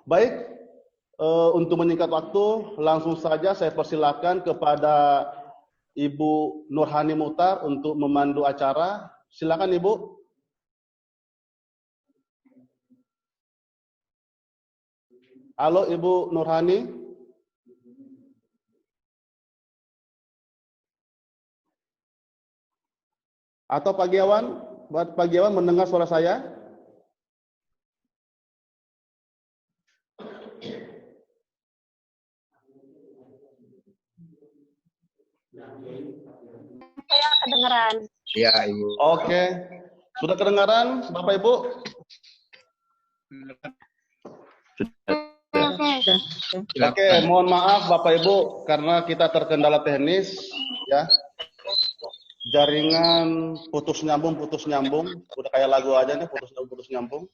Baik, untuk menyingkat waktu, langsung saja saya persilakan kepada Ibu Nurhani Muhtar untuk memandu acara. Silakan Ibu. Halo Ibu Nurhani. Atau Pak Giawan mendengar suara saya? Saya kedengeran. Ya, Ibu. Oke. Sudah kedengaran, Bapak Ibu? Oke, mohon maaf Bapak Ibu karena kita terkendala teknis ya. Jaringan putus nyambung. Udah kayak lagu aja nih, putus nyambung.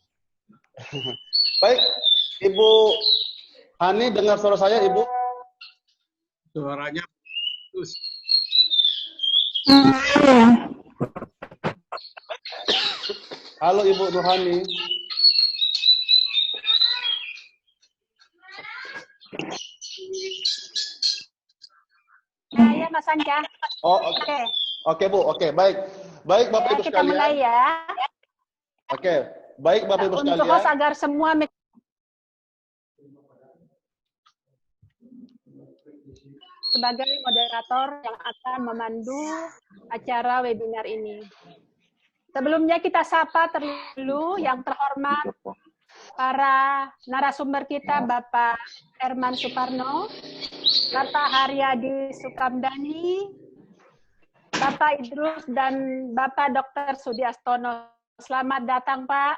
Baik, Ibu Hani dengar suara saya, Ibu? Suaranya putus. Halo Ibu Nurhani. Saya Mas Anca. Oh, oke. Oke, Bu. Oke, baik. Baik Bapak Ibu Kita sekalian. mulai ya. Oke, baik Bapak Ibu sekalian. Untuk host agar semua sebagai moderator yang akan memandu acara webinar ini. Sebelumnya kita sapa terlebih yang terhormat para narasumber kita, Bapak Herman Suparno, Bapak Haryadi Sukamdani, Bapak Idrus, dan Bapak Dr. Sudiastono. Selamat datang, Pak.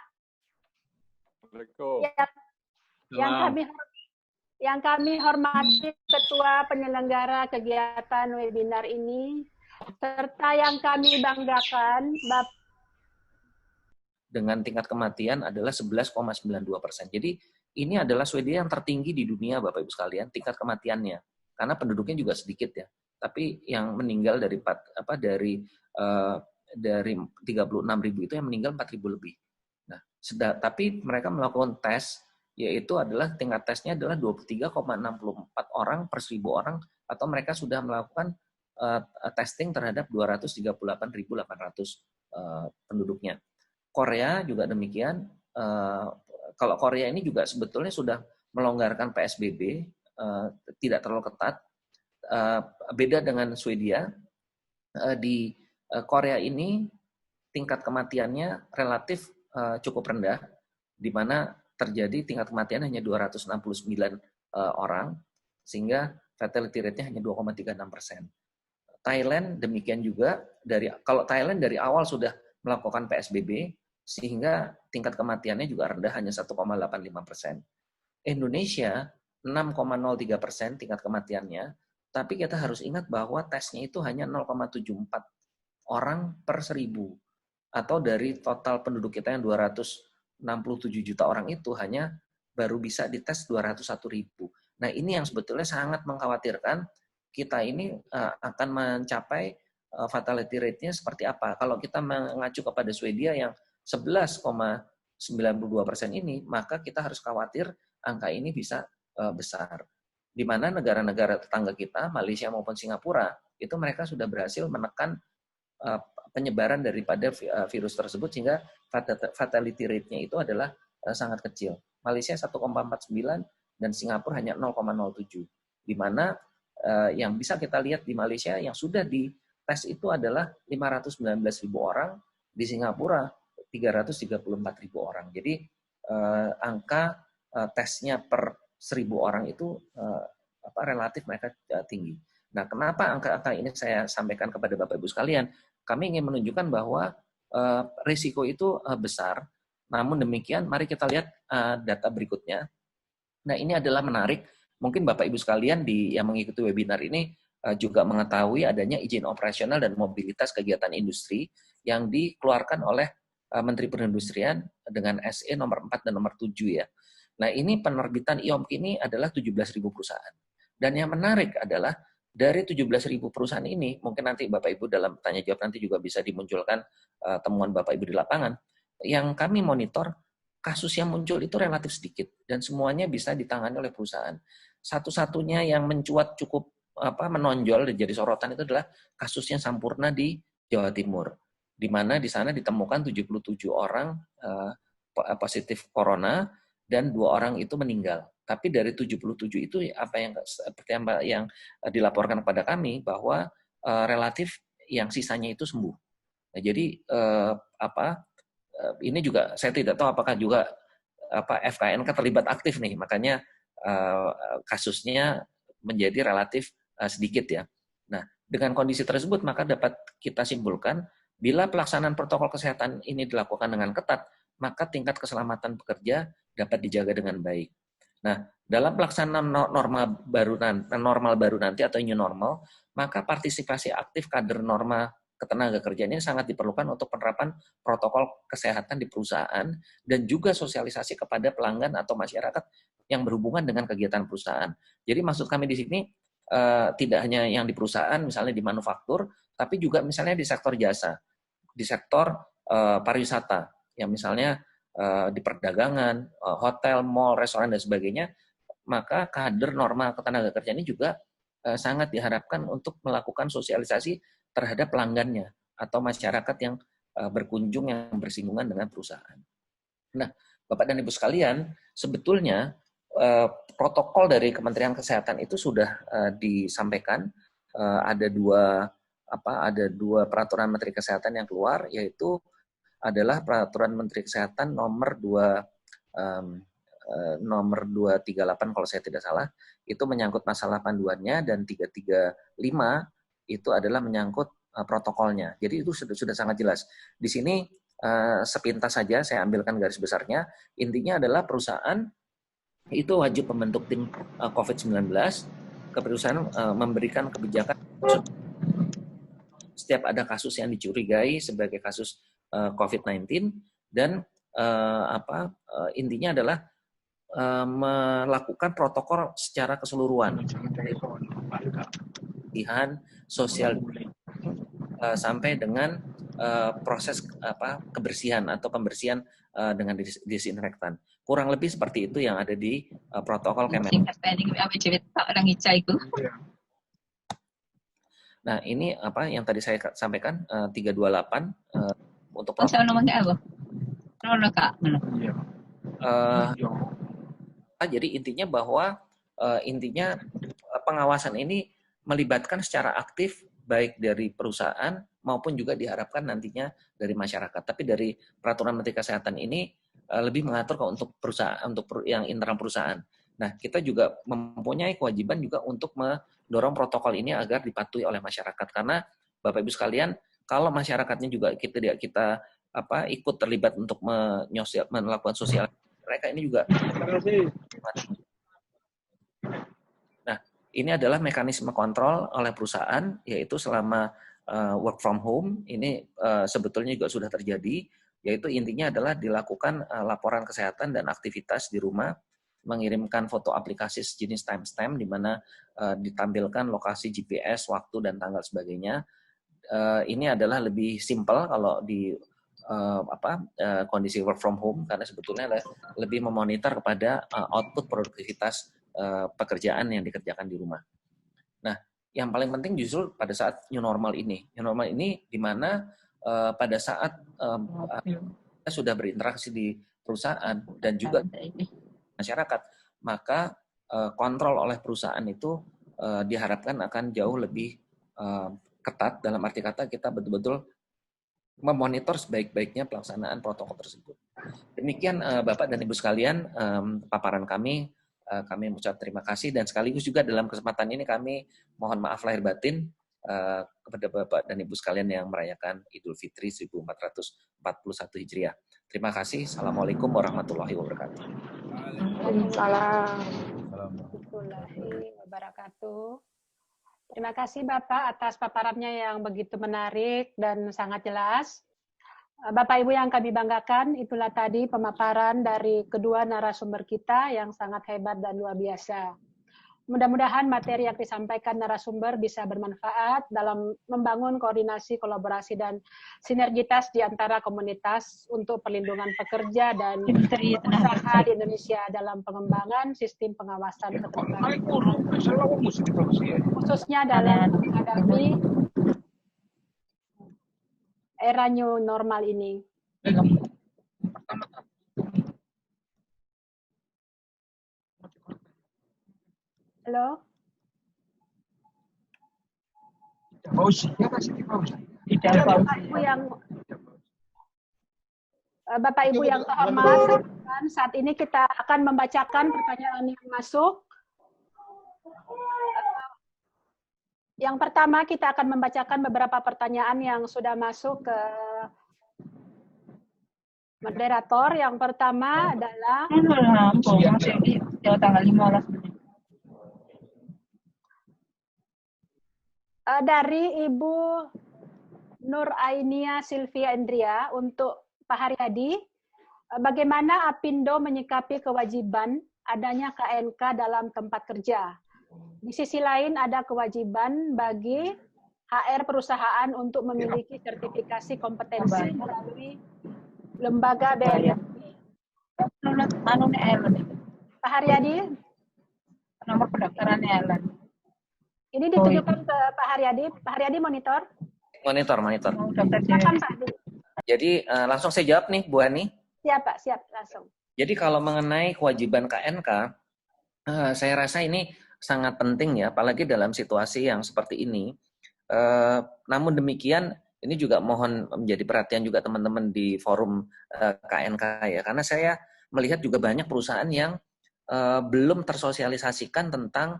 Yang kami hormati Ketua Penyelenggara kegiatan webinar ini, serta yang kami banggakan, Bapak dengan tingkat kematian adalah 11,92%. Jadi ini adalah Swedia yang tertinggi di dunia, Bapak Ibu sekalian, tingkat kematiannya. Karena penduduknya juga sedikit ya. Tapi yang meninggal dari 36.000 itu yang meninggal 4.000 lebih. Nah, tapi mereka melakukan tes, yaitu adalah tingkat tesnya adalah 23,64 orang per 1.000 orang, atau mereka sudah melakukan testing terhadap 238.800 penduduknya. Korea juga demikian. Kalau Korea ini juga sebetulnya sudah melonggarkan PSBB, tidak terlalu ketat. Beda dengan Swedia, di Korea ini tingkat kematiannya relatif cukup rendah, di mana terjadi tingkat kematian hanya 269 orang, sehingga fatality rate-nya hanya 2,36%. Thailand demikian juga, kalau Thailand dari awal sudah melakukan PSBB, sehingga tingkat kematiannya juga rendah, hanya 1,85%. Indonesia 6,03% tingkat kematiannya, tapi kita harus ingat bahwa tesnya itu hanya 0,74 orang per 1.000, atau dari total penduduk kita yang 267 juta orang itu hanya baru bisa dites 201.000. Nah, ini yang sebetulnya sangat mengkhawatirkan. Kita ini akan mencapai fatality rate-nya seperti apa. Kalau kita mengacu kepada Swedia yang 11,92% ini, maka kita harus khawatir angka ini bisa besar. Di mana negara-negara tetangga kita, Malaysia maupun Singapura, itu mereka sudah berhasil menekan penyebaran daripada virus tersebut, sehingga fatality rate-nya itu adalah sangat kecil. Malaysia 1,49 dan Singapura hanya 0,07. Di mana yang bisa kita lihat di Malaysia yang sudah dites itu adalah 519.000 orang, di Singapura 334.000 orang. Jadi angka tesnya per 1.000 orang itu relatif mereka tinggi. Nah, kenapa angka-angka ini saya sampaikan kepada Bapak Ibu sekalian? Kami ingin menunjukkan bahwa risiko itu besar. Namun demikian, mari kita lihat data berikutnya. Nah, ini adalah menarik. Mungkin Bapak Ibu sekalian yang mengikuti webinar ini juga mengetahui adanya izin operasional dan mobilitas kegiatan industri yang dikeluarkan oleh Menteri Perindustrian dengan SE nomor 4 dan nomor 7 ya. Nah, ini penerbitan IOMK ini adalah 17.000 perusahaan. Dan yang menarik adalah dari 17.000 perusahaan ini, mungkin nanti Bapak Ibu dalam tanya jawab nanti juga bisa dimunculkan temuan Bapak Ibu di lapangan, yang kami monitor kasus yang muncul itu relatif sedikit dan semuanya bisa ditangani oleh perusahaan. Satu-satunya yang mencuat cukup menonjol dan jadi sorotan itu adalah kasusnya Sampurna di Jawa Timur, di mana di sana ditemukan 77 orang positif corona dan 2 orang itu meninggal. Tapi dari 77 itu seperti yang dilaporkan kepada kami bahwa relatif yang sisanya itu sembuh. Nah, jadi ini juga saya tidak tahu apakah juga FKNK terlibat aktif nih, makanya kasusnya menjadi relatif sedikit ya. Nah, dengan kondisi tersebut maka dapat kita simpulkan bila pelaksanaan protokol kesehatan ini dilakukan dengan ketat, maka tingkat keselamatan pekerja dapat dijaga dengan baik. Nah, dalam pelaksanaan normal baru nanti atau new normal, maka partisipasi aktif kader norma ketenaga kerjaan ini sangat diperlukan untuk penerapan protokol kesehatan di perusahaan dan juga sosialisasi kepada pelanggan atau masyarakat yang berhubungan dengan kegiatan perusahaan. Jadi maksud kami di sini tidak hanya yang di perusahaan, misalnya di manufaktur, tapi juga misalnya di sektor jasa, di sektor pariwisata, yang misalnya di perdagangan, hotel, mall, restoran, dan sebagainya, maka kader norma ketenaga kerjaan ini juga sangat diharapkan untuk melakukan sosialisasi terhadap pelanggannya atau masyarakat yang berkunjung yang bersinggungan dengan perusahaan. Nah, Bapak dan Ibu sekalian, sebetulnya protokol dari Kementerian Kesehatan itu sudah disampaikan. Ada dua peraturan Menteri Kesehatan yang keluar, yaitu adalah peraturan Menteri Kesehatan nomor 238 kalau saya tidak salah, itu menyangkut masalah panduannya, dan 335 itu adalah menyangkut protokolnya. Jadi itu sudah sangat jelas. Di sini sepintas saja saya ambilkan garis besarnya. Intinya adalah perusahaan itu wajib membentuk tim COVID-19. Perusahaan memberikan kebijakan setiap ada kasus yang dicurigai sebagai kasus COVID-19, dan intinya adalah melakukan protokol secara keseluruhan, sosial sampai dengan proses kebersihan atau pembersihan dengan disinfektan. Kurang lebih seperti itu yang ada di protokol Kementerian. Nah, ini yang tadi saya sampaikan 328 untuk jadi intinya bahwa pengawasan ini melibatkan secara aktif baik dari perusahaan maupun juga diharapkan nantinya dari masyarakat. Tapi dari peraturan Menteri Kesehatan ini lebih mengatur untuk perusahaan, untuk yang internal perusahaan. Nah, kita juga mempunyai kewajiban juga untuk mendorong protokol ini agar dipatuhi oleh masyarakat. Karena Bapak Ibu sekalian, kalau masyarakatnya juga kita ikut terlibat untuk melakukan sosial, mereka ini juga. Nah, ini adalah mekanisme kontrol oleh perusahaan, yaitu selama work from home, ini sebetulnya juga sudah terjadi, yaitu intinya adalah dilakukan laporan kesehatan dan aktivitas di rumah, mengirimkan foto aplikasi sejenis timestamp, di mana ditampilkan lokasi GPS, waktu, dan tanggal sebagainya. Ini adalah lebih simpel kalau di kondisi work from home, karena sebetulnya lebih memonitor kepada output produktivitas pekerjaan yang dikerjakan di rumah. Nah, yang paling penting justru pada saat new normal ini di mana pada saat kita sudah berinteraksi di perusahaan dan juga masyarakat, maka kontrol oleh perusahaan itu diharapkan akan jauh lebih ketat, dalam arti kata kita betul-betul memonitor sebaik-baiknya pelaksanaan protokol tersebut. Demikian Bapak dan Ibu sekalian paparan kami. Kami mengucap terima kasih, dan sekaligus juga dalam kesempatan ini kami mohon maaf lahir batin kepada Bapak dan Ibu sekalian yang merayakan Idul Fitri 1441 Hijriah. Terima kasih. Assalamualaikum warahmatullahi wabarakatuh. Waalaikumsalam warahmatullahi wabarakatuh. Terima kasih Bapak atas paparannya yang begitu menarik dan sangat jelas. Bapak Ibu yang kami banggakan, itulah tadi pemaparan dari kedua narasumber kita yang sangat hebat dan luar biasa. Mudah-mudahan materi yang disampaikan narasumber bisa bermanfaat dalam membangun koordinasi, kolaborasi, dan sinergitas di antara komunitas untuk perlindungan pekerja dan usaha di Indonesia dalam pengembangan sistem pengawasan ketenagakerjaan, khususnya dalam menghadapi era new normal ini. Halo? Bapak Ibu yang terhormat, saat ini kita akan membacakan pertanyaan yang masuk. Yang pertama, kita akan membacakan beberapa pertanyaan yang sudah masuk ke moderator. Yang pertama adalah dari Ibu Nur Ainia Silvia Endria untuk Pak Haryadi, bagaimana Apindo menyikapi kewajiban adanya KNK dalam tempat kerja? Di sisi lain ada kewajiban bagi HR perusahaan untuk memiliki sertifikasi kompetensi melalui lembaga BLSP. Pak Haryadi, nomor pendaftarannya Ellen. Ini ditujukan ke Pak Haryadi. Pak Haryadi monitor. Monitor. Silakan Pak. Jadi langsung saya jawab nih, Bu Hani. Siap Pak, siap langsung. Jadi kalau mengenai kewajiban KNK, saya rasa ini sangat penting ya, apalagi dalam situasi yang seperti ini. Namun demikian, ini juga mohon menjadi perhatian juga teman-teman di forum KNK ya, karena saya melihat juga banyak perusahaan yang belum tersosialisasikan tentang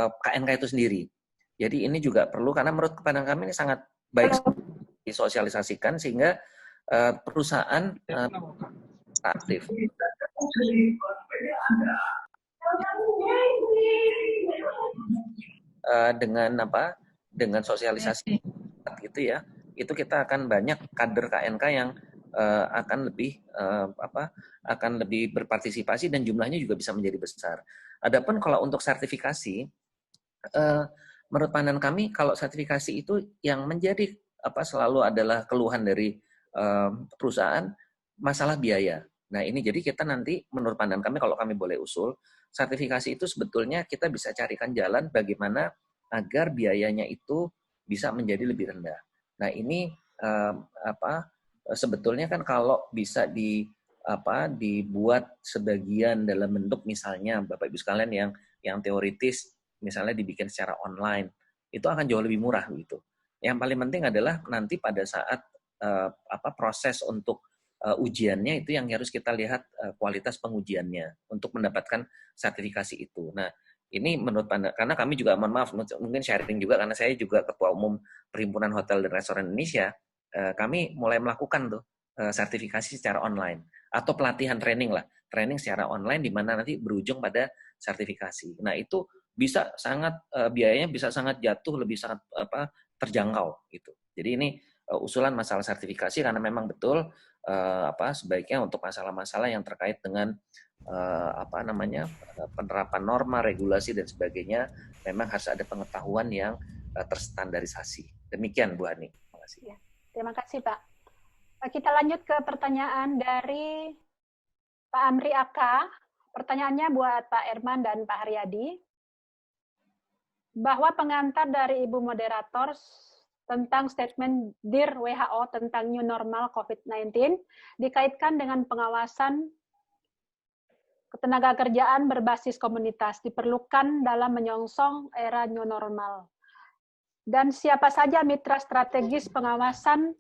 KNK itu sendiri. Jadi ini juga perlu, karena menurut pandangan kami ini sangat baik disosialisasikan sehingga perusahaan aktif. Dengan sosialisasi gitu ya, itu kita akan banyak kader KNK yang akan lebih berpartisipasi dan jumlahnya juga bisa menjadi besar. Adapun kalau untuk sertifikasi, menurut pandangan kami kalau sertifikasi itu yang menjadi selalu adalah keluhan dari perusahaan, masalah biaya. Nah ini jadi kita nanti menurut pandangan kami, kalau kami boleh usul, sertifikasi itu sebetulnya kita bisa carikan jalan bagaimana agar biayanya itu bisa menjadi lebih rendah. Nah ini sebetulnya kan kalau bisa dibuat sebagian dalam bentuk misalnya Bapak Ibu sekalian yang teoritis misalnya dibikin secara online, itu akan jauh lebih murah gitu. Yang paling penting adalah nanti pada saat proses untuk ujiannya itu yang harus kita lihat kualitas pengujiannya untuk mendapatkan sertifikasi itu. Nah, ini menurut pandangan, karena kami juga mohon maaf mungkin sharing juga karena saya juga Ketua Umum Perhimpunan Hotel dan Restoran Indonesia, kami mulai melakukan tuh sertifikasi secara online atau pelatihan training secara online di mana nanti berujung pada sertifikasi. Nah, itu bisa sangat biayanya bisa sangat jatuh, lebih sangat terjangkau gitu. Jadi ini usulan masalah sertifikasi karena memang betul sebaiknya untuk masalah-masalah yang terkait dengan penerapan norma, regulasi dan sebagainya memang harus ada pengetahuan yang terstandarisasi. Demikian Bu Hani. Terima kasih. Ya, terima kasih Pak. Kita lanjut ke pertanyaan dari Pak Amri Aka. Pertanyaannya buat Pak Erman dan Pak Haryadi. Bahwa pengantar dari Ibu Moderator tentang statement Dear WHO tentang new normal COVID-19 dikaitkan dengan pengawasan ketenagakerjaan berbasis komunitas diperlukan dalam menyongsong era new normal. Dan siapa saja mitra strategis pengawasan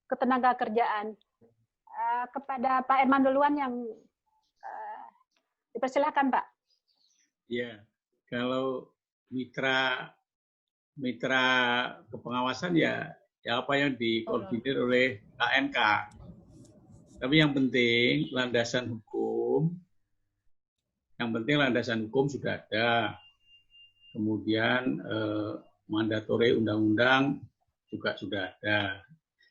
ketenagakerjaan? Kepada Pak Erman duluan yang dipersilakan Pak. Ya, kalau mitra kepengawasan ya apa yang dikoordinir oleh KNK. Tapi yang penting landasan hukum sudah ada. Kemudian mandatori undang-undang juga sudah ada.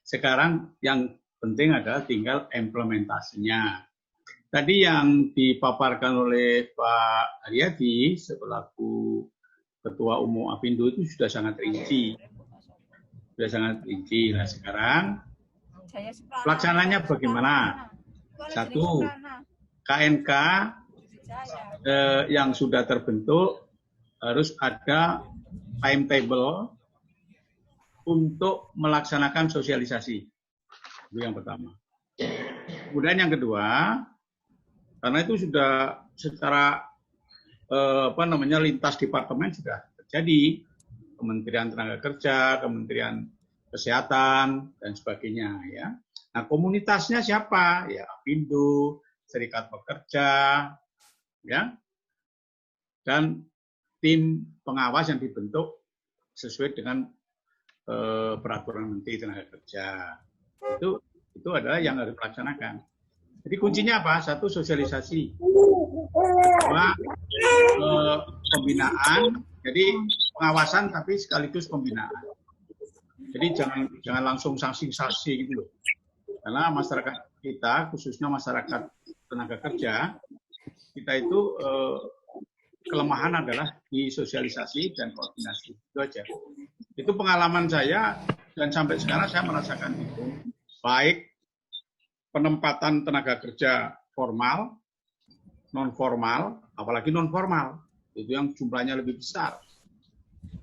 Sekarang yang penting adalah tinggal implementasinya. Tadi yang dipaparkan oleh Pak Haryadi selaku Ketua Umum Apindo itu sudah sangat rinci. Sudah sangat rinci. Nah sekarang pelaksananya bagaimana? Satu, KNK yang sudah terbentuk harus ada timetable untuk melaksanakan sosialisasi. Itu yang pertama. Kemudian yang kedua, karena itu sudah secara lintas departemen sudah terjadi, Kementerian Tenaga Kerja, Kementerian Kesehatan dan sebagainya ya. Nah, komunitasnya siapa? Ya, Apindo, Serikat Pekerja, ya. Dan tim pengawas yang dibentuk sesuai dengan peraturan Menteri Tenaga Kerja. Itu adalah yang harus dilaksanakan. Jadi kuncinya apa? Satu, sosialisasi. Dua, pembinaan. Jadi pengawasan tapi sekaligus pembinaan. Jadi jangan langsung sanksi-sanksi gitu loh. Karena masyarakat kita, khususnya masyarakat tenaga kerja, kita itu kelemahan adalah di sosialisasi dan koordinasi. Itu aja. Itu pengalaman saya dan sampai sekarang saya merasakan itu. Baik penempatan tenaga kerja formal, non formal, apalagi non formal, itu yang jumlahnya lebih besar.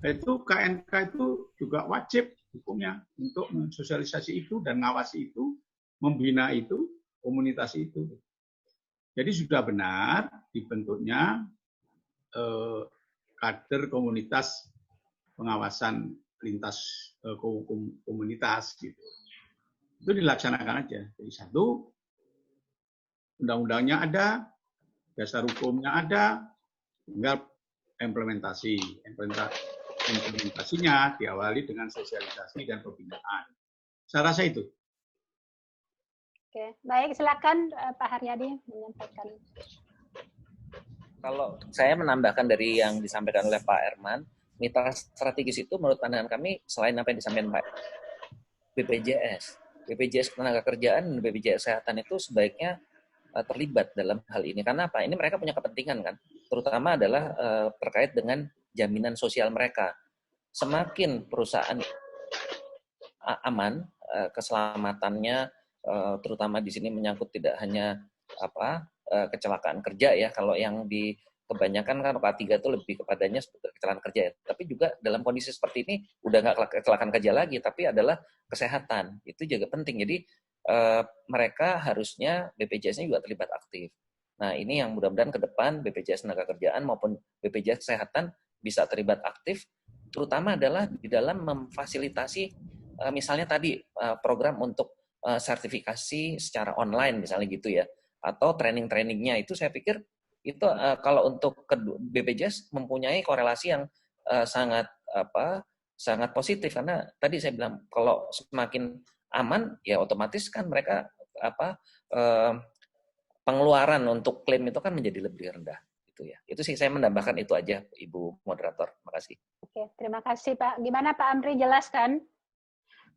Itu KNK itu juga wajib hukumnya untuk mensosialisasi itu dan ngawasi itu, membina itu, komunitas itu. Jadi sudah benar dibentuknya kader komunitas pengawasan lintas komunitas gitu. Itu dilaksanakan aja. Jadi satu, undang-undangnya ada, dasar hukumnya ada, tinggal implementasinya diawali dengan sosialisasi dan pembinaan. Saya rasa itu. Oke, baik, silakan Pak Haryadi menyampaikan. Kalau saya menambahkan dari yang disampaikan oleh Pak Herman, mitra strategis itu menurut pandangan kami selain apa yang disampaikan Pak BPJS Ketenagakerjaan dan BPJS Kesehatan itu sebaiknya terlibat dalam hal ini. Karena apa? Ini mereka punya kepentingan kan, terutama adalah terkait dengan jaminan sosial mereka. Semakin perusahaan aman, keselamatannya, terutama di sini menyangkut tidak hanya kecelakaan kerja ya. Kalau yang di kebanyakan kan K3 itu lebih kepadanya seperti kecelakaan kerja ya. Tapi juga dalam kondisi seperti ini udah nggak kecelakaan kerja lagi, tapi adalah kesehatan. Itu juga penting. Jadi mereka harusnya BPJS-nya juga terlibat aktif. Nah ini yang mudah-mudahan ke depan BPJS Tenaga-Kerjaan maupun BPJS Kesehatan bisa terlibat aktif, terutama adalah di dalam memfasilitasi misalnya tadi program untuk sertifikasi secara online misalnya gitu ya, atau training-trainingnya itu saya pikir itu kalau untuk BPJS mempunyai korelasi yang sangat positif, karena tadi saya bilang kalau semakin aman ya otomatis kan mereka pengeluaran untuk klaim itu kan menjadi lebih rendah gitu ya. Itu sih saya menambahkan itu aja Ibu Moderator. Makasih. Oke, terima kasih Pak. Gimana Pak Amri, jelaskan?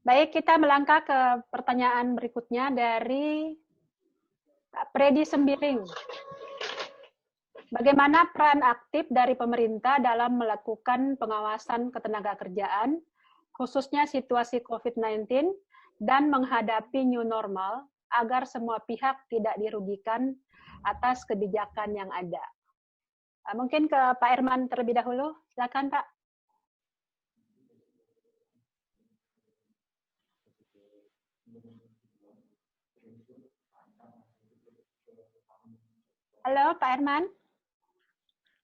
Baik, kita melangkah ke pertanyaan berikutnya dari Pak Predi Sembiring. Bagaimana peran aktif dari pemerintah dalam melakukan pengawasan ketenagakerjaan, khususnya situasi COVID-19, dan menghadapi new normal, agar semua pihak tidak dirugikan atas kebijakan yang ada? Mungkin ke Pak Herman terlebih dahulu. Silakan Pak. Halo Pak Herman.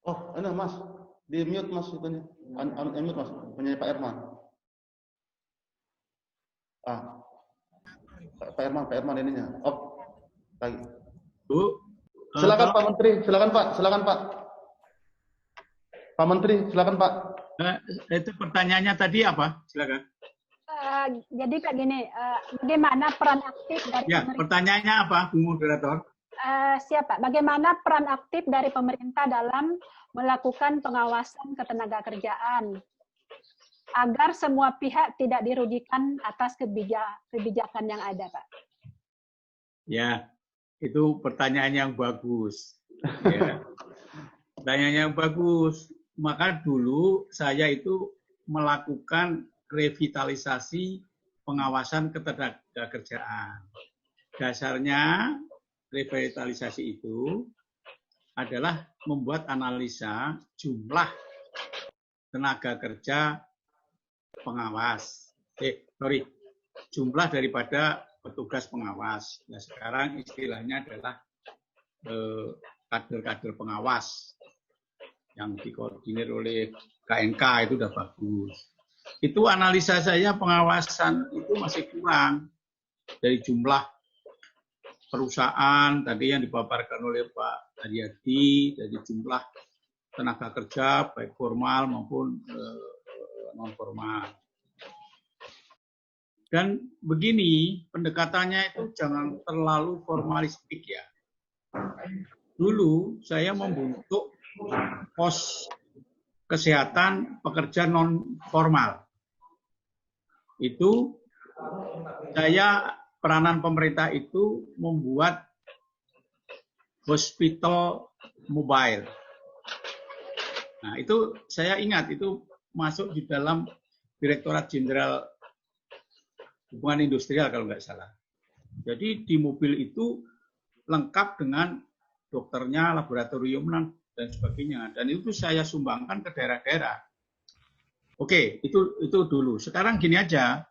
Oh, ini Mas, di mute Mas itu nih. Unmute Mas, punya Pak Herman. Pak Herman ininya. Oh, lagi. Bu, silakan Pak Menteri, silakan Pak. Pak Menteri, silakan Pak. Itu pertanyaannya tadi apa? Silakan. Jadi Pak gini, bagaimana peran aktif dari pemerintah? Pertanyaannya apa, Bu Moderator? Siapa? Bagaimana peran aktif dari pemerintah dalam melakukan pengawasan ketenagakerjaan agar semua pihak tidak dirugikan atas kebijakan yang ada, Pak? Ya, Itu pertanyaan yang bagus. Ya. Pertanyaan yang bagus. Maka dulu saya itu melakukan revitalisasi pengawasan ketenagakerjaan. Dasarnya revitalisasi itu adalah membuat analisa jumlah tenaga kerja pengawas. Jumlah daripada petugas pengawas. Nah, sekarang istilahnya adalah kader-kader pengawas yang dikoordinir oleh KNK, itu udah bagus. Itu analisa saya pengawasan itu masih kurang dari jumlah perusahaan tadi yang dipaparkan oleh Pak Haryadi, dari jumlah tenaga kerja baik formal maupun non formal. Dan begini, pendekatannya itu jangan terlalu formalistik ya. Dulu saya membentuk pos kesehatan pekerja non formal. Itu saya peranan pemerintah itu membuat hospital mobile. Nah, itu saya ingat itu masuk di dalam Direktorat Jenderal Hubungan Industrial kalau nggak salah. Jadi di mobil itu lengkap dengan dokternya, laboratorium dan sebagainya. Dan itu saya sumbangkan ke daerah-daerah. Oke, itu dulu. Sekarang gini aja,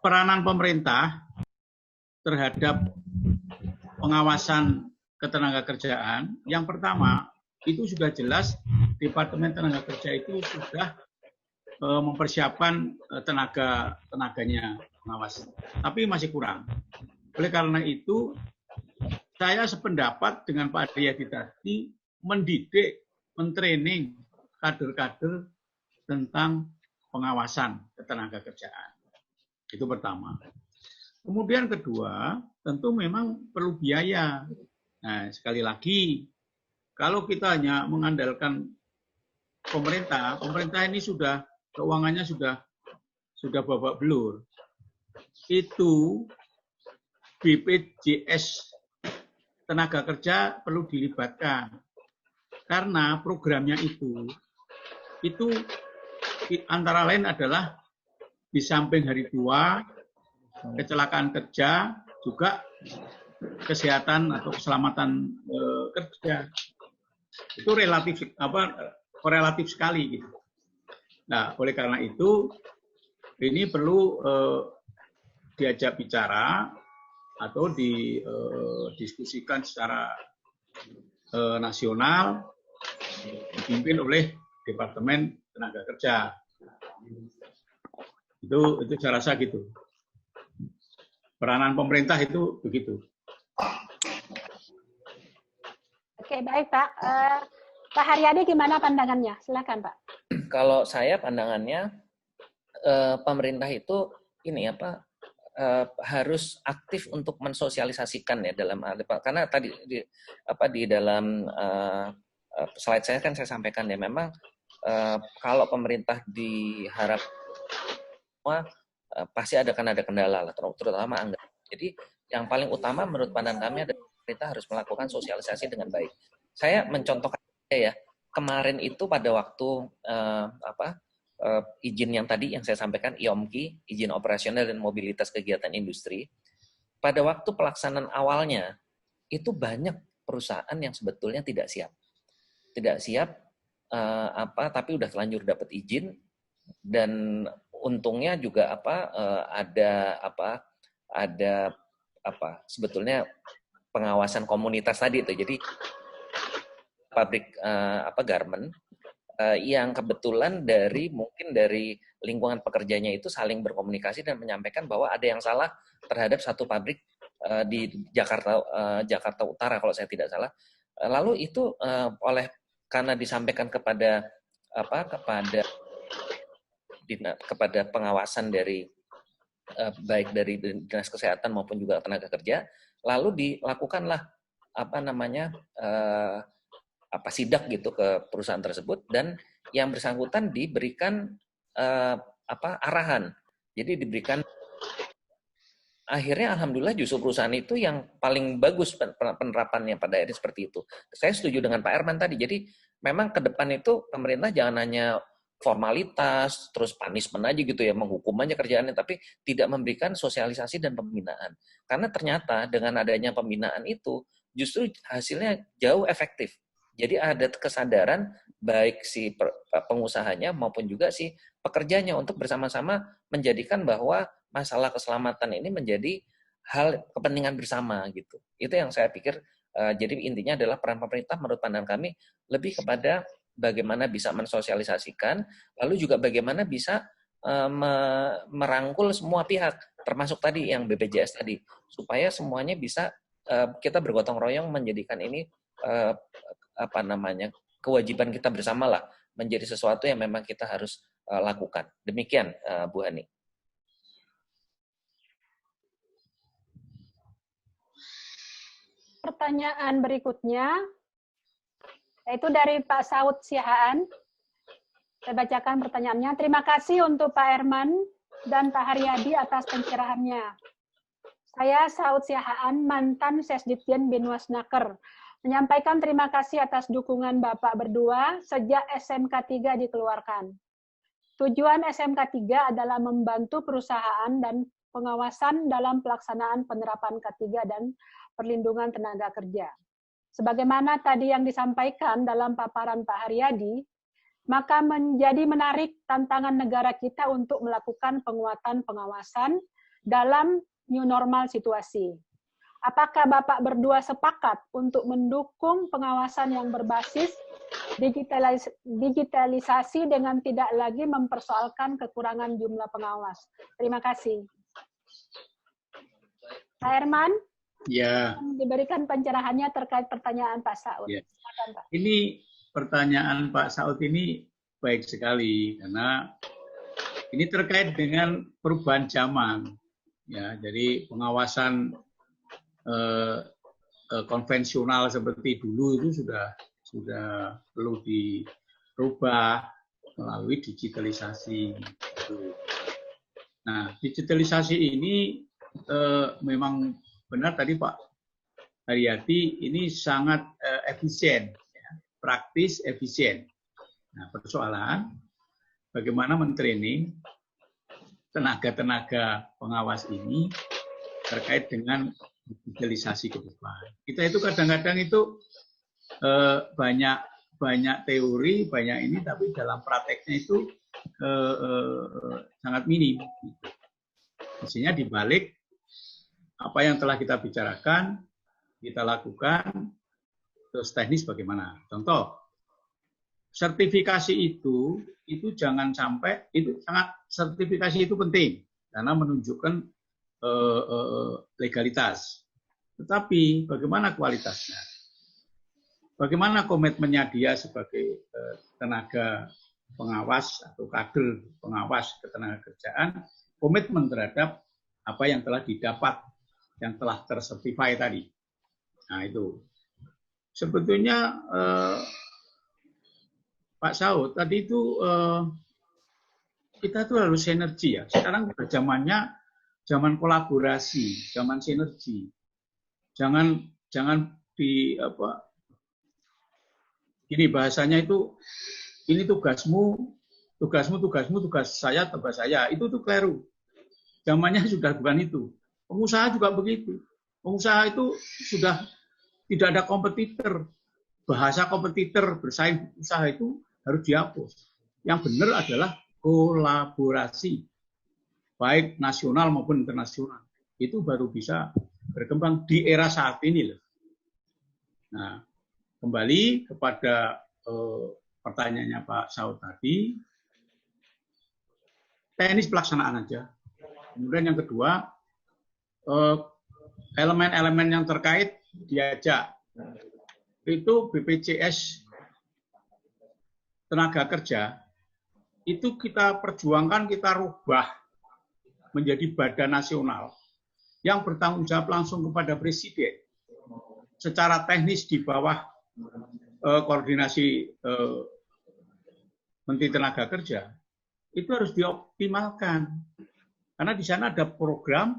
peranan pemerintah terhadap pengawasan ketenagakerjaan. Yang pertama, itu sudah jelas Departemen Tenaga Kerja itu sudah mempersiapkan tenaganya pengawas. Tapi masih kurang. Oleh karena itu, saya sependapat dengan Pak Haryadi tadi mendidik, mentraining kader-kader tentang pengawasan ketenagakerjaan. Itu pertama. Kemudian kedua, tentu memang perlu biaya. Nah, sekali lagi, kalau kita hanya mengandalkan pemerintah ini sudah keuangannya sudah babak belur. Itu BPJS tenaga kerja perlu dilibatkan. Karena programnya itu antara lain adalah di samping hari tua, kecelakaan kerja, juga kesehatan atau keselamatan kerja. Itu relatif sekali gitu. Nah, oleh karena itu ini perlu diajak bicara atau didiskusikan secara nasional, dipimpin oleh Departemen Tenaga Kerja. Itu saya rasa gitu. Peranan pemerintah itu begitu. Oke, baik Pak. Pak Haryadi gimana pandangannya? Silakan Pak. Kalau saya pandangannya pemerintah itu harus aktif untuk mensosialisasikan ya dalam karena tadi di dalam slide saya kan saya sampaikan ya memang kalau pemerintah diharap pasti ada kendala lah, terutama anggaran. Jadi yang paling utama menurut pandangan kami adalah pemerintah harus melakukan sosialisasi dengan baik. Saya mencontohkan ya kemarin itu pada waktu izin yang tadi yang saya sampaikan IOMKI, izin operasional dan mobilitas kegiatan industri. Pada waktu pelaksanaan awalnya itu banyak perusahaan yang sebetulnya tidak siap, tapi udah terlanjur dapat izin dan untungnya juga ada sebetulnya pengawasan komunitas tadi itu. Jadi pabrik garment yang kebetulan mungkin dari lingkungan pekerjanya itu saling berkomunikasi dan menyampaikan bahwa ada yang salah terhadap satu pabrik di Jakarta Utara kalau saya tidak salah. Lalu itu karena disampaikan kepada pengawasan dari baik dari Dinas Kesehatan maupun juga tenaga kerja, lalu dilakukanlah sidak gitu ke perusahaan tersebut dan yang bersangkutan diberikan arahan. Jadi diberikan akhirnya alhamdulillah justru perusahaan itu yang paling bagus penerapannya pada akhirnya seperti itu. Saya setuju dengan Pak Herman tadi. Jadi memang ke depan itu pemerintah jangan hanya formalitas, terus punishment aja gitu ya, menghukum aja kerjaannya, tapi tidak memberikan sosialisasi dan pembinaan. Karena ternyata dengan adanya pembinaan itu, justru hasilnya jauh efektif. Jadi ada kesadaran baik si pengusahanya maupun juga si pekerjanya untuk bersama-sama menjadikan bahwa masalah keselamatan ini menjadi hal kepentingan bersama gitu. Itu yang saya pikir. Jadi intinya adalah peran pemerintah menurut pandangan kami lebih kepada bagaimana bisa mensosialisasikan, lalu juga bagaimana bisa merangkul semua pihak, termasuk tadi yang BPJS tadi, supaya semuanya bisa kita bergotong royong menjadikan ini kewajiban kita bersama lah, menjadi sesuatu yang memang kita harus lakukan. Demikian, Bu Hani. Pertanyaan berikutnya, yaitu dari Pak Saud Sihaan. Saya bacakan pertanyaannya. Terima kasih untuk Pak Herman dan Pak Haryadi atas pencerahannya. Saya Saud Sihaan, mantan Sesditjen Binwasnaker, menyampaikan terima kasih atas dukungan Bapak berdua sejak SMK 3 dikeluarkan. Tujuan SMK 3 adalah membantu perusahaan dan pengawasan dalam pelaksanaan penerapan K3 dan perlindungan tenaga kerja. Sebagaimana tadi yang disampaikan dalam paparan Pak Haryadi, maka menjadi menarik tantangan negara kita untuk melakukan penguatan pengawasan dalam new normal situasi. Apakah Bapak berdua sepakat untuk mendukung pengawasan yang berbasis digitalisasi dengan tidak lagi mempersoalkan kekurangan jumlah pengawas? Terima kasih. Pak Herman? Ya. Diberikan pencerahannya terkait pertanyaan Pak Saud. Ya. Silakan, Pak. Ini pertanyaan Pak Saud ini baik sekali karena ini terkait dengan perubahan zaman. Ya, jadi pengawasan konvensional seperti dulu itu sudah perlu dirubah melalui digitalisasi. Nah, digitalisasi ini memang benar tadi Pak Haryadi, ini sangat efisien, ya, praktis, efisien. Nah, persoalan bagaimana mentraining tenaga-tenaga pengawas ini terkait dengan digitalisasi ke depan. Kita itu kadang-kadang itu banyak teori, banyak ini, tapi dalam prakteknya itu sangat minim. Mestinya dibalik apa yang telah kita bicarakan, kita lakukan, terus teknis bagaimana. Contoh, sertifikasi itu jangan sampai, sertifikasi itu penting, karena menunjukkan legalitas. Tetapi bagaimana kualitasnya? Bagaimana komitmennya dia sebagai tenaga pengawas atau kader pengawas ketenagakerjaan, komitmen terhadap apa yang telah didapat, yang telah tersertify tadi. Nah itu. Sebetulnya Pak Saud tadi itu kita tuh harus sinergi ya. Sekarang udah zamannya zaman kolaborasi, zaman sinergi. Jangan di apa? Gini bahasanya itu, ini tugasmu, tugas saya, tugas saya. Itu tuh keliru. Zamannya sudah bukan itu. Pengusaha juga begitu. Pengusaha itu sudah tidak ada kompetitor. Bahasa kompetitor bersaing usaha itu harus dihapus. Yang benar adalah kolaborasi. Baik nasional maupun internasional. Itu baru bisa berkembang di era saat ini loh. Nah, kembali kepada pertanyaannya Pak Saud tadi, teknis pelaksanaan aja. Kemudian yang kedua, elemen-elemen yang terkait diajak. Itu BPJS tenaga kerja, itu kita perjuangkan, kita rubah menjadi badan nasional yang bertanggung jawab langsung kepada Presiden. Secara teknis di bawah koordinasi Menteri Tenaga Kerja, itu harus dioptimalkan. Karena di sana ada program,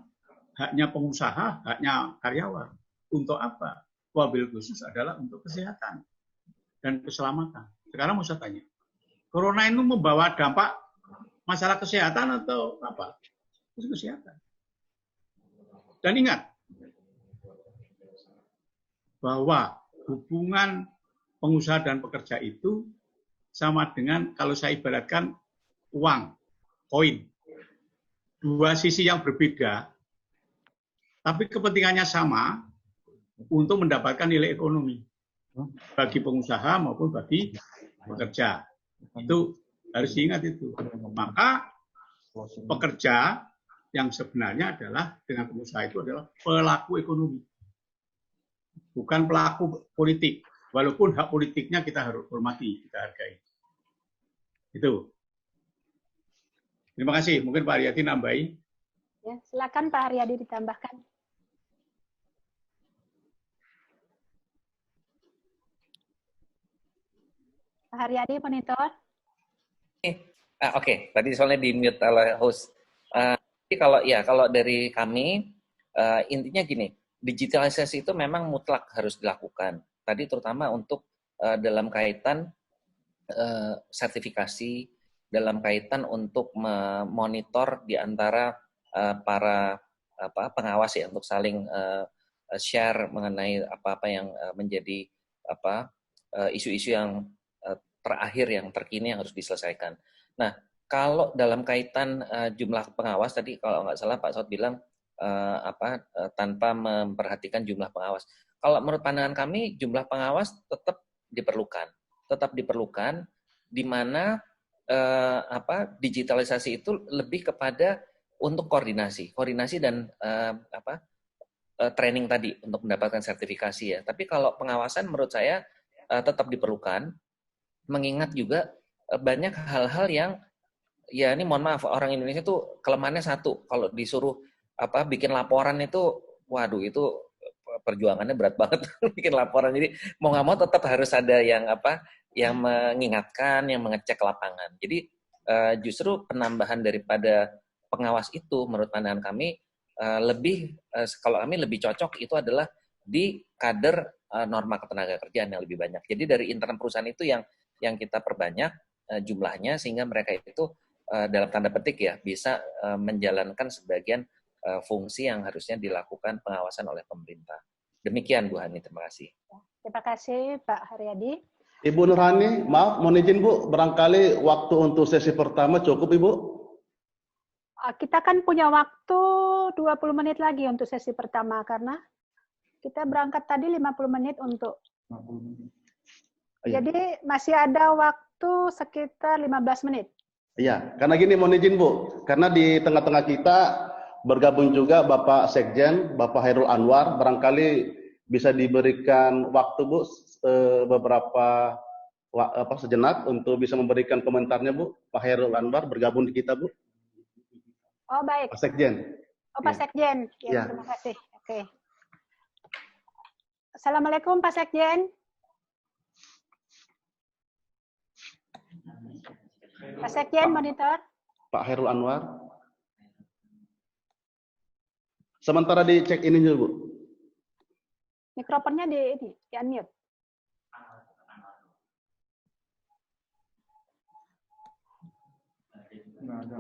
haknya pengusaha, haknya karyawan. Untuk apa? Wabil khusus adalah untuk kesehatan dan keselamatan. Sekarang mau saya tanya, corona itu membawa dampak masalah kesehatan atau apa? Kesehatan. Dan ingat bahwa hubungan pengusaha dan pekerja itu sama dengan kalau saya ibaratkan uang, koin. Dua sisi yang berbeda, tapi kepentingannya sama untuk mendapatkan nilai ekonomi bagi pengusaha maupun bagi pekerja. Itu harus diingat itu. Maka pekerja yang sebenarnya adalah dengan pengusaha itu adalah pelaku ekonomi, bukan pelaku politik. Walaupun hak politiknya kita harus hormati, kita hargai. Itu. Terima kasih. Mungkin Pak Haryadi nambahi. Ya, silakan Pak Haryadi ditambahkan. Pak Haryadi, monitor. Oke. Tadi soalnya di mute oleh host. Kalau dari kami intinya gini, digitalisasi itu memang mutlak harus dilakukan. Tadi terutama untuk dalam kaitan sertifikasi, dalam kaitan untuk memonitor di antara para pengawas ya, untuk saling share mengenai apa-apa yang menjadi isu-isu yang terakhir, yang terkini yang harus diselesaikan. Nah, kalau dalam kaitan jumlah pengawas tadi kalau nggak salah Pak Saud bilang tanpa memperhatikan jumlah pengawas. Kalau menurut pandangan kami jumlah pengawas tetap diperlukan, di mana digitalisasi itu lebih kepada untuk koordinasi dan training tadi untuk mendapatkan sertifikasi ya. Tapi kalau pengawasan menurut saya tetap diperlukan, mengingat juga banyak hal-hal yang ya ini mohon maaf, orang Indonesia tuh kelemahannya satu, kalau disuruh bikin laporan itu, waduh itu perjuangannya berat banget bikin laporan. Jadi mau nggak mau tetap harus ada yang yang mengingatkan, yang mengecek lapangan. Jadi justru penambahan daripada pengawas itu menurut pandangan kami kalau kami lebih cocok itu adalah di kader norma ketenagakerjaan yang lebih banyak. Jadi dari internal perusahaan itu yang kita perbanyak jumlahnya, sehingga mereka itu dalam tanda petik ya bisa menjalankan sebagian fungsi yang harusnya dilakukan pengawasan oleh pemerintah. Demikian Bu Hani, terima kasih. Terima kasih Pak Haryadi. Ibu Nurhani, maaf, mohon izin Bu, barangkali waktu untuk sesi pertama cukup Ibu? Kita kan punya waktu 20 menit lagi untuk sesi pertama, karena kita berangkat tadi 50 menit untuk. Jadi masih ada waktu sekitar 15 menit. Iya, karena gini mohon izin Bu, karena di tengah-tengah kita bergabung juga Bapak Sekjen, Bapak Hairul Anwar, barangkali bisa diberikan waktu Bu beberapa sejenak untuk bisa memberikan komentarnya Bu. Pak Hairul Anwar bergabung di kita Bu. Oh baik. Pak Sekjen. Oh Pak Sekjen, ya, terima kasih. Oke. Assalamualaikum Pak Sekjen. Pak Sekjen, monitor. Pak Hairul Anwar. Sementara dicek ini dulu, Bu. Mikrofonnya di unmute.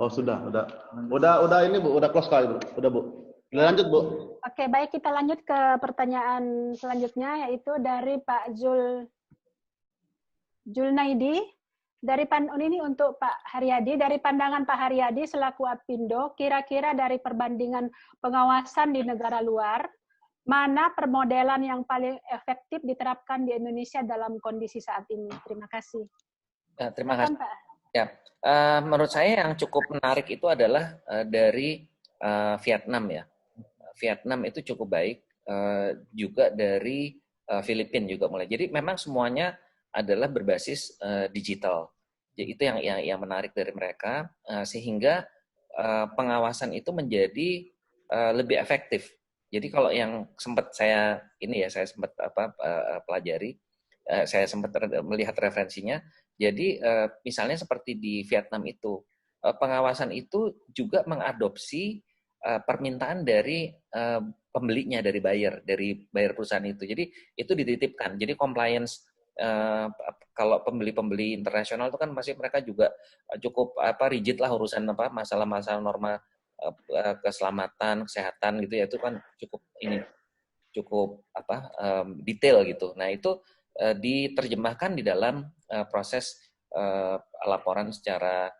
Oh, sudah ini Bu, udah close kali Bu. Udah Bu. Lanjut Bu. Oke, baik, kita lanjut ke pertanyaan selanjutnya, yaitu dari Pak Julnaidi. Ini untuk Pak Haryadi, dari pandangan Pak Haryadi selaku Apindo, kira-kira dari perbandingan pengawasan di negara luar, mana permodelan yang paling efektif diterapkan di Indonesia dalam kondisi saat ini? Terima kasih. Ya, terima kasih. Pak. Ya, menurut saya yang cukup menarik itu adalah dari Vietnam ya. Vietnam itu cukup baik, juga dari Filipina juga mulai. Jadi memang semuanya adalah berbasis digital. Jadi itu yang menarik dari mereka, sehingga pengawasan itu menjadi lebih efektif. Jadi kalau yang sempat saya sempat pelajari, saya sempat melihat referensinya. Jadi misalnya seperti di Vietnam itu, pengawasan itu juga mengadopsi permintaan dari pembelinya, dari buyer perusahaan itu. Jadi itu dititipkan. Jadi compliance kalau pembeli-pembeli internasional itu kan masih mereka juga cukup rigid lah urusan masalah-masalah norma keselamatan, kesehatan gitu ya, itu kan cukup detail gitu. Nah, itu diterjemahkan di dalam proses laporan secara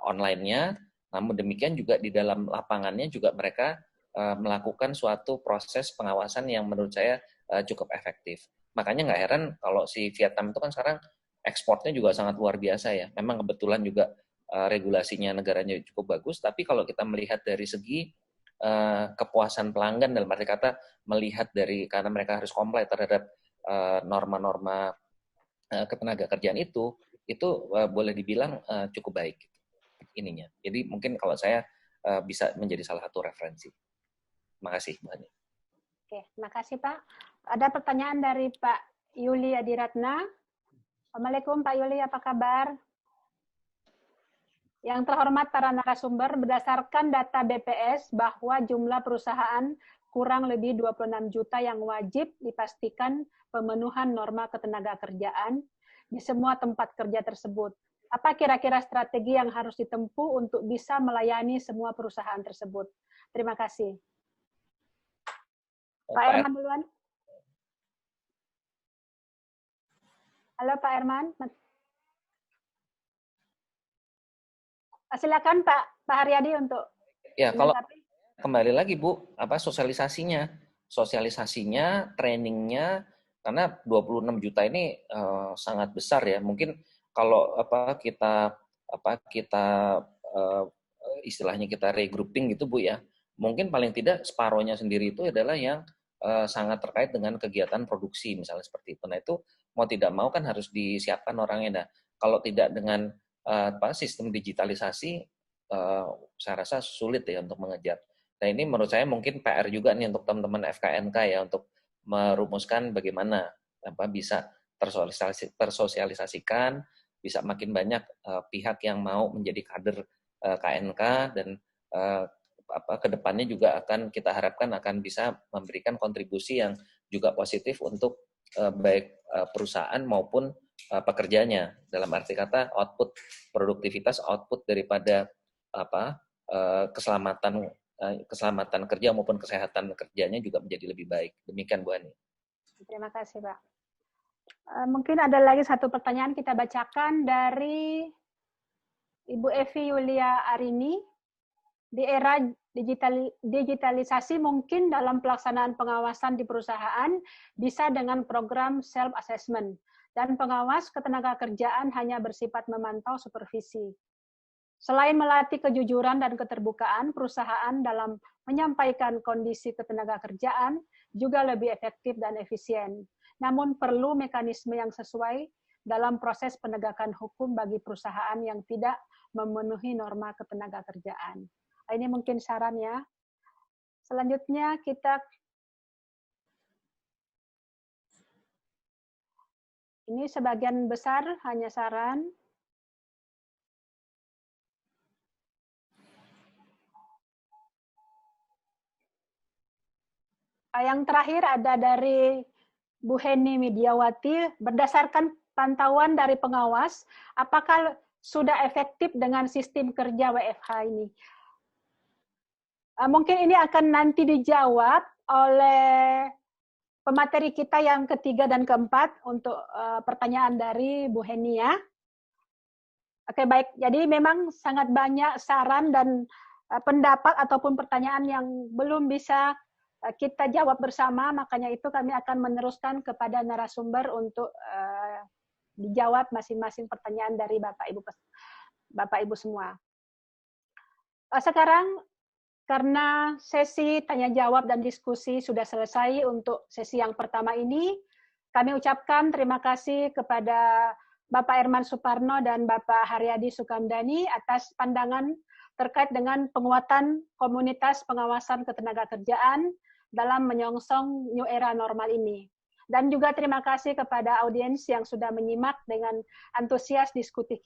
online-nya. Namun demikian juga di dalam lapangannya juga mereka melakukan suatu proses pengawasan yang menurut saya cukup efektif. Makanya nggak heran kalau si Vietnam itu kan sekarang ekspornya juga sangat luar biasa ya. Memang kebetulan juga regulasinya negaranya cukup bagus, tapi kalau kita melihat dari segi kepuasan pelanggan, dalam arti kata melihat dari, karena mereka harus comply terhadap norma-norma ketenaga kerjaan itu boleh dibilang cukup baik ininya. Jadi mungkin kalau saya bisa menjadi salah satu referensi. Terima kasih, Bu Hani. Oke, terima kasih Pak. Ada pertanyaan dari Pak Yuli Adiratna. Assalamualaikum Pak Yuli, apa kabar? Yang terhormat para narasumber, berdasarkan data BPS bahwa jumlah perusahaan kurang lebih 26 juta yang wajib dipastikan pemenuhan norma ketenagakerjaan di semua tempat kerja tersebut. Apa kira-kira strategi yang harus ditempuh untuk bisa melayani semua perusahaan tersebut? Terima kasih. Pak Herman duluan. Halo Pak Herman. Silakan Pak Haryadi untuk. Ya, kalau kembali lagi Bu, sosialisasinya, trainingnya, karena 26 juta ini sangat besar ya. Mungkin kalau kita istilahnya kita regrouping gitu Bu ya, mungkin paling tidak separohnya sendiri itu adalah yang sangat terkait dengan kegiatan produksi misalnya seperti itu. Nah itu mau tidak mau kan harus disiapkan orangnya. Nah kalau tidak dengan sistem digitalisasi, saya rasa sulit ya untuk mengejar. Nah ini menurut saya mungkin PR juga nih untuk teman-teman FKNK ya, untuk merumuskan bagaimana bisa tersosialisasikan, bisa makin banyak pihak yang mau menjadi kader KNK, dan kedepannya juga akan kita harapkan akan bisa memberikan kontribusi yang juga positif untuk baik perusahaan maupun pekerjanya, dalam arti kata output produktivitas, output daripada keselamatan kerja maupun kesehatan kerjanya juga menjadi lebih baik. Demikian Bu Ani. Terima kasih Pak. Mungkin ada lagi satu pertanyaan kita bacakan dari Ibu Evi Yulia Arini. Di era digitalisasi mungkin dalam pelaksanaan pengawasan di perusahaan bisa dengan program self-assessment, dan pengawas ketenagakerjaan hanya bersifat memantau supervisi. Selain melatih kejujuran dan keterbukaan, perusahaan dalam menyampaikan kondisi ketenagakerjaan juga lebih efektif dan efisien. Namun perlu mekanisme yang sesuai dalam proses penegakan hukum bagi perusahaan yang tidak memenuhi norma ketenagakerjaan. Ini mungkin sarannya. Selanjutnya kita ini sebagian besar hanya saran. Yang terakhir ada dari Bu Heni Midiawati, berdasarkan pantauan dari pengawas, apakah sudah efektif dengan sistem kerja WFH ini? Mungkin ini akan nanti dijawab oleh pemateri kita yang ketiga dan keempat untuk pertanyaan dari Bu Heni ya. Oke, baik. Jadi memang sangat banyak saran dan pendapat ataupun pertanyaan yang belum bisa kita jawab bersama, makanya itu kami akan meneruskan kepada narasumber untuk dijawab masing-masing pertanyaan dari Bapak Ibu semua. Sekarang karena sesi tanya jawab dan diskusi sudah selesai untuk sesi yang pertama ini, kami ucapkan terima kasih kepada Bapak Herman Suparno dan Bapak Haryadi Sukamdhani atas pandangan terkait dengan penguatan komunitas pengawasan ketenagakerjaan dalam menyongsong new era normal ini. Dan juga terima kasih kepada audiens yang sudah menyimak dengan antusias diskusi kita.